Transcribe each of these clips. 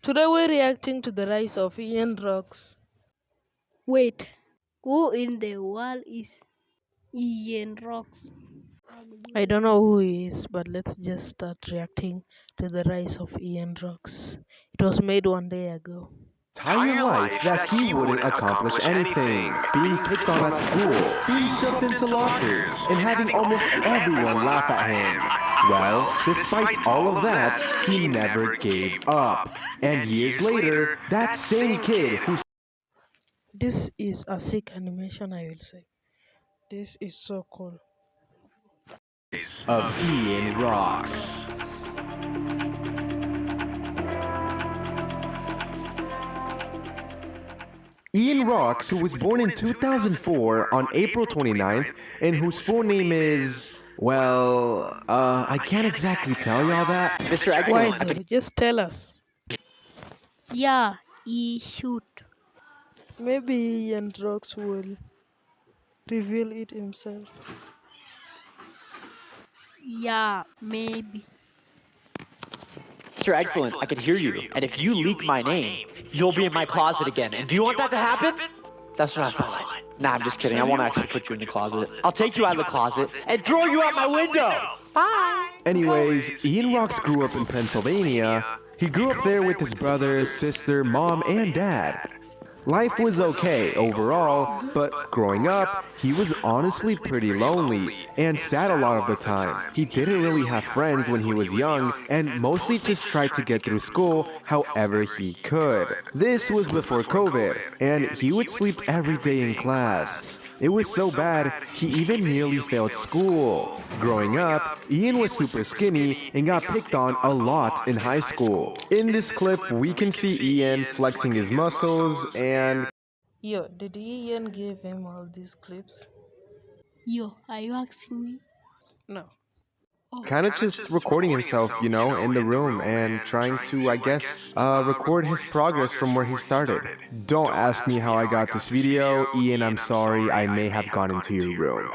Today we're reacting to the rise of IANROCKs. Wait, who in the world is IANROCK? I don't know who he is, but let's just start reacting to the rise of IANROCKs. It was made one day ago. Entire life that he wouldn't accomplish anything, being picked on at school, being shoved into lockers, and having almost everyone laugh at him. Well, despite all of that, he never gave up. And years later, that same kid who This is a sick animation, I will say. This is so cool. of Ian Rocks. Ian Rocks, who was born in 2004 on April 29th, and whose full name is, well, I can't exactly tell y'all that. Mr. Why Excellent. though? Just tell us. Yeah, he should. Maybe IANROCKs will reveal it himself. Yeah, maybe. Mr. Excellent, I can hear you. And if you leak my name, you'll be in my closet again. And do you want that to happen? That's what I felt like. Nah, I'm just kidding. I won't actually put you in the closet. I'll take you out of the closet and throw you out my window. Bye. Anyways, Ian Rocks grew up in Pennsylvania. He grew up there with his brother, sister, mom, and dad. Life was okay overall, but growing up, he was honestly pretty lonely and sad a lot of the time. He didn't really have friends when he was young and mostly just tried to get through school however he could. This was before COVID, and he would sleep every day in class. It was so bad, he even nearly failed school. Growing up, Ian was super skinny and got picked on a lot in high school. In this clip, we can see Ian flexing his muscles and Yo, did Ian give him all these clips? Yo, are you asking me? No. kind of just recording himself, in the room and trying to, I guess, record his progress from where he started. Don't ask me how I got this video. Ian, I'm sorry, I may have gone into your room.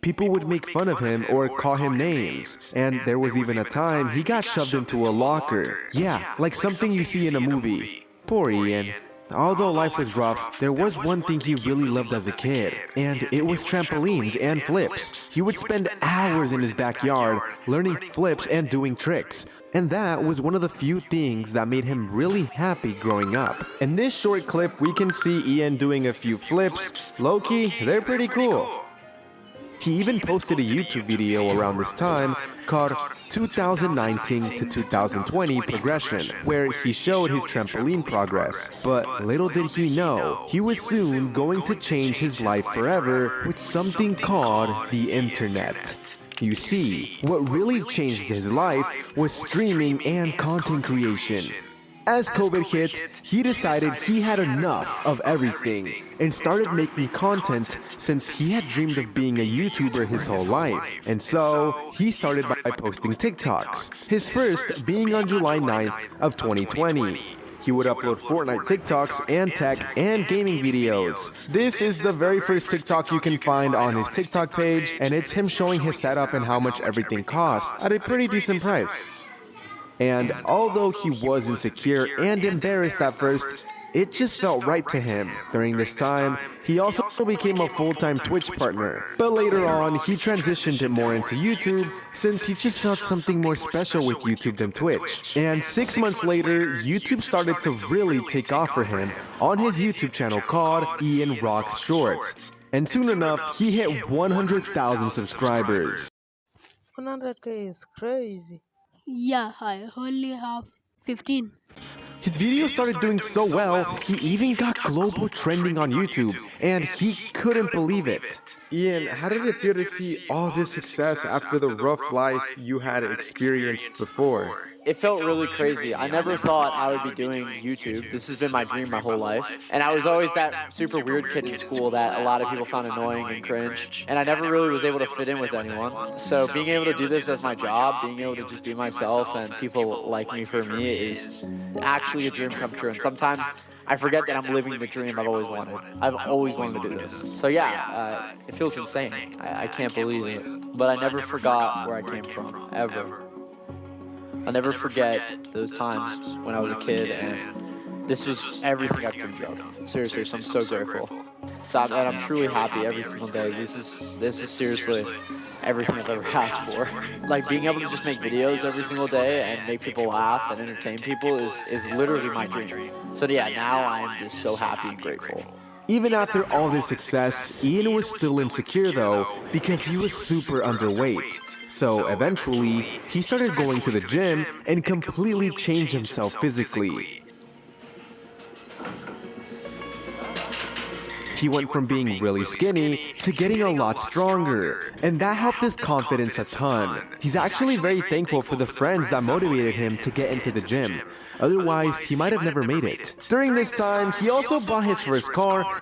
People would make fun of him or call him names, and there was even a time he got shoved into a locker. Yeah, like something you see in a movie. Poor Ian. Although life was rough, there was one thing he really loved as a kid, and it was trampolines and flips. He would spend hours in his backyard learning flips and doing tricks, and that was one of the few things that made him really happy growing up. In this short clip, we can see Ian doing a few flips. Low-key, they're pretty cool. He even posted a YouTube video around this time called 2019 to 2020 Progression, where he showed his trampoline progress. But little did he know, he was soon going to change his life forever with something called the internet. You see, what really changed his life was streaming and content creation. As COVID hit, he decided he had enough of everything and started making content since he had dreamed of being a YouTuber his whole life. And so, he started by posting TikToks, his first being on July 9th of 2020. He would upload Fortnite TikToks and tech and gaming videos. This is the very first TikTok you can find on his TikTok page, and it's him showing his setup and how much everything cost at a pretty decent price. And although he was insecure and embarrassed at first, it just felt right to him. During this time, he also became a full-time Twitch partner. But later on, he transitioned it more into YouTube since he just felt something more special with YouTube than Twitch. And 6 months later, YouTube started to really take off for him on his YouTube channel called Ian Rocks Shorts. And soon enough, he hit 100,000 subscribers. 100k is crazy. Yeah, I only have 15. His videos started doing so well, he even got global trending on YouTube, and he couldn't believe it. Ian, how did it feel to see all this success after the rough life you had experienced before? It felt really crazy. I never thought I would be doing YouTube. This has been my dream my whole life. And I was always that super weird kid in school that a lot of people found annoying and cringe. And I never really was able to fit in with anyone. So being able to do this as my job, being able to just be myself and people like me for me is actually a dream come true. And sometimes I forget that I'm living the dream I've always wanted. I've always wanted to do this. So yeah, it feels insane. I can't believe it. But I never forgot where I came from, ever. I'll never forget those times when I was a kid, and this was everything I've dreamed of. Seriously, so I'm so grateful. And I'm truly happy every single day. This is seriously everything I've ever asked for. Like being able to just make videos every single day and make people laugh and entertain people is literally my dream. So yeah, now I am just so happy and grateful. Even after all this success, Ian was still insecure though, because he was super underweight. So eventually, he started going to the gym and completely changed himself physically. He went from being really skinny to getting a lot stronger, and that helped his confidence a ton. He's actually very thankful for the friends that motivated him to get into the gym. Otherwise, he might have never made it. During this time, he also bought his first car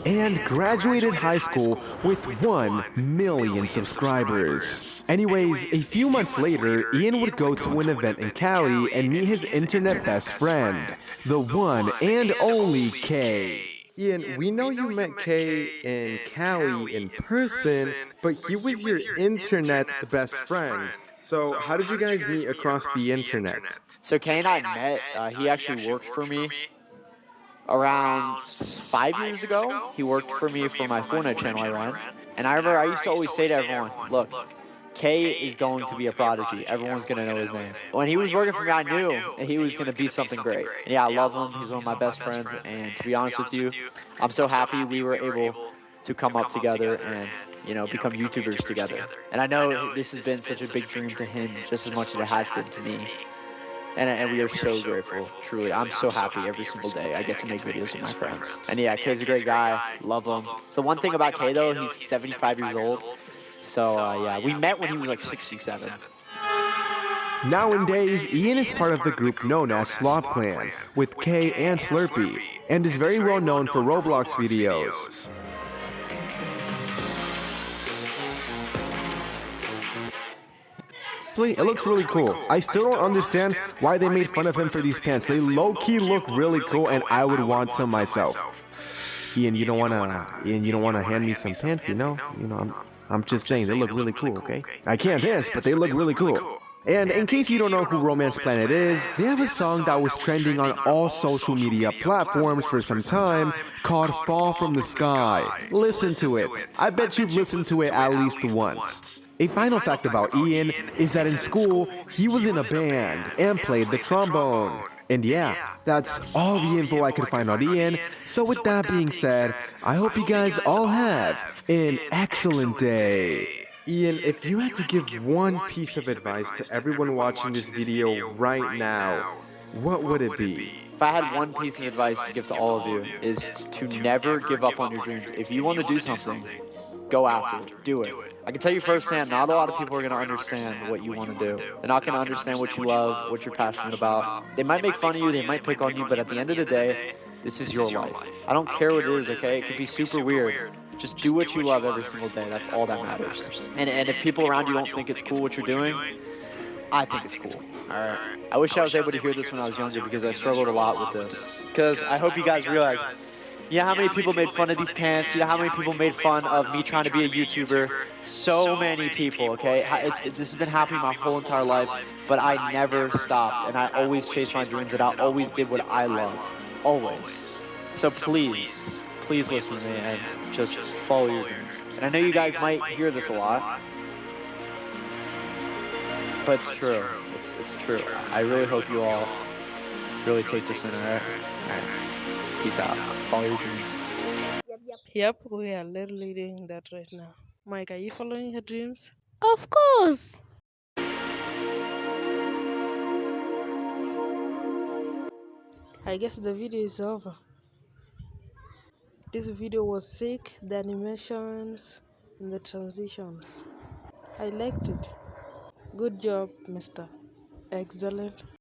and graduated high school with 1 million subscribers. Anyways, a few months later, Ian would go to an event in Cali and meet his internet best friend, the one and only Kay. Ian, we know you met Kay in Cali in person, but he was your internet best friend. So how did you guys meet across the internet? So Kay and I met. He actually worked for me around 5 years ago. He worked for me for my Fortnite channel I ran. And I remember I used to always say to everyone, look, Kay is going to be a prodigy. Everyone's going to know his name. When he was working for me, I knew that he was going to be something great. And yeah, I love him. He's one of my best friends. And to be honest with you, I'm so happy we were able to come up together and, become YouTubers together. And I know this has been such a big dream to him just as much as it has been to me. And we are so grateful, truly. I'm so happy every single day I get to make videos with my friends. And yeah, Kay's a great guy. Love him. So one thing about Kay, though, he's 75 years old. So yeah, we met when he was like 67. Nowadays, Ian is part of the group known as Slob Clan, with Kay and Slurpee, and is very well known for Roblox videos. It looks really cool. I still don't understand why they made fun of him for these pants. They low-key look really cool, and I would want some myself. Ian, you don't wanna hand me some pants, I'm just saying, they look really cool, okay? I can't dance, but they look really cool. And in case you don't know who Romance Planet is, they have a song that was trending on all social media platforms for some time called Fall From the Sky. Listen to it. I bet you've listened to it at least once. A final fact about Ian is that in school, he was in a band and played the trombone. And yeah, that's all the info I could find on Ian. So with that being said, I hope you guys all have an excellent day. Ian, if you had to give one piece of advice to everyone watching this video right now, what would it be? If I had one piece of advice to give to all of you, is to never give up on your dreams. If you want to do something, go after it. Do it. I can tell you firsthand, not a lot of people are going to understand what you want to do. They're not going to understand what you love, what you're passionate about. They might make fun of you, they might pick on you, but at the end of the day, this is your life. I don't care what it is, okay? It could be super weird. Just do what you love every single day. That's all that matters. And if people around you don't think it's cool what you're doing, I think it's cool. Alright. I wish I was able to hear this when I was younger because I struggled a lot with this. Because I hope you guys realize, you know how many people made fun of these pants? You know how many people made fun of me trying to be a YouTuber? So many people, okay? This has been happening my whole entire life, but I never stopped, and I always chased my dreams, and I always did what I loved. Always. So please listen to me and just follow your dreams. And I know you guys might hear this a lot, but it's true. It's true. I really hope you all really take this in, alright? Alright. Peace out. Follow your dreams. Yep, we are literally doing that right now. Mike, are you following your dreams? Of course. I guess the video is over. This video was sick, the animations and the transitions. I liked it. Good job, Mr. Excellent.